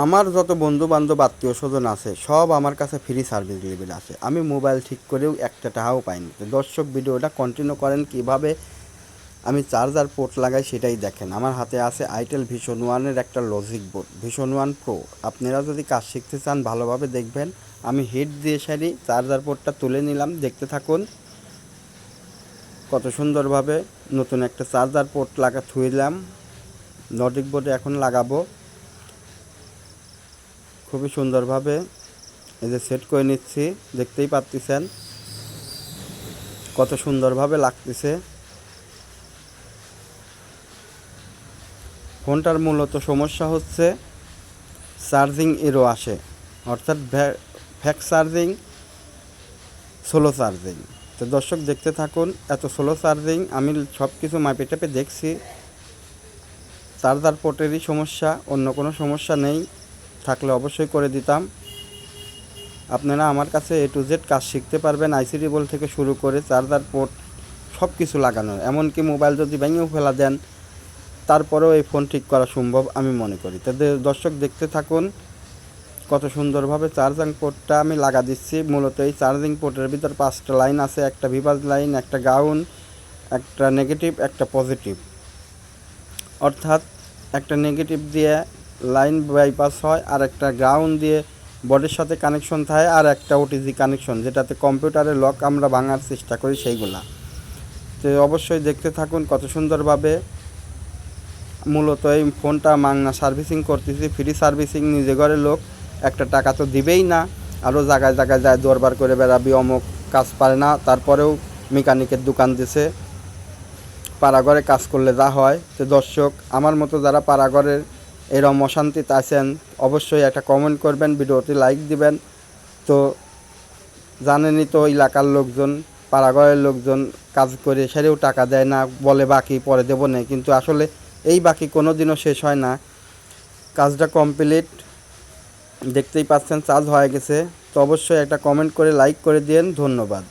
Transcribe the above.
আমার যত বন্ধু বান্ধব আত্মীয় স্বজন আছে সব আমার কাছে ফ্রি সার্ভিস লেভেল আছে। আমি মোবাইল ঠিক করেও একটা টাকাও পাইনি। তো দর্শক, ভিডিওটা কন্টিনিউ করেন, কিভাবে আমি চার্জার পোর্ট লাগাই সেটাই দেখেন। আমার হাতে আছে আইটেল ভিশন ওয়ানের একটা logic board, vision one pro. আপনারা যদি কাজ শিখতে চান ভালোভাবে দেখবেন। আমি হিট দিয়ে সারি চার্জার পোর্টটা তুলে নিলাম, দেখতে থাকুন কত সুন্দরভাবে নতুন একটা চার্জার পোর্ট থুইলাম। লজিক বোর্ডে এখন লাগাবো খুবই সুন্দরভাবে। এই যে সেট করে নিচ্ছি, দেখতেই পাচ্ছেন কত সুন্দরভাবে লাগতেছে। ফোনটার মূলত সমস্যা হচ্ছে চার্জিং এরো আসে, অর্থাৎ ফ্যাক্স চার্জিং, স্লো চার্জিং। তো দর্শক দেখতে থাকুন, এত স্লো চার্জিং আমি সব কিছু মাপে টাপে দেখছি। চার্জার পোর্টেরই সমস্যা, অন্য কোনো সমস্যা নেই, থাকলে অবশ্যই করে দিতাম। আপনারা আমার কাছে এ টু জেড কাজ শিখতে পারবেন, আইসি কেবল থেকে শুরু করে চার্জার পোর্ট সব কিছু লাগানো। এমনকি মোবাইল যদি ভেঙেও ফেলা দেন তারপরেও এই ফোন ঠিক করা সম্ভব আমি মনে করি। তো দর্শক দেখতে থাকুন কত সুন্দরভাবে চার্জিং পোর্টটা আমি লাগা দিচ্ছি। মূলত এই চার্জিং পোর্টের ভিতর 5টা লাইন আছে, একটা ভিভাজ লাইন, একটা গ্রাউন্ড, একটা নেগেটিভ, একটা পজিটিভ। অর্থাৎ একটা নেগেটিভ দিয়ে লাইন বাইপাস হয়, আর একটা গ্রাউন্ড দিয়ে বডির সাথে কানেকশন থাকে, আর একটা ওটিজি কানেকশন, যেটাতে কম্পিউটারের লক আমরা ভাঙার চেষ্টা করি সেইগুলা। তো অবশ্যই দেখতে থাকুন কত সুন্দরভাবে। মূলত এই ফোনটা মাংনা সার্ভিসিং করতেছি, ফ্রি সার্ভিসিং। নিজে ঘরের লোক একটা টাকা তো দিবেই না, আরও জায়গায় জায়গায় যায় দরবার করে বেড়াবি, অমুক কাজ পারে না, তারপরেও মেকানিকের দোকান দিছে। পাড়াঘরে কাজ করলে যা হয়। তো দর্শক, আমার মতো যারা পাড়াঘরের এরম অশান্তিতে আছেন অবশ্যই একটা কমেন্ট করবেন, ভিডিওতে লাইক দিবেন। তো জানেনই তো এলাকার লোকজন, পাড়াঘরের লোকজন কাজ করে সেরেও টাকা দেয় না, বলে বাকি পরে দেবো না, কিন্তু আসলে এই বাকি কোনো দিনও শেষ হয় না। কাজটা কমপ্লিট, দেখতেই পাচ্ছেন চার্জ হয়ে গেছে। তো অবশ্যই একটা কমেন্ট করে লাইক করে দিন, ধন্যবাদ।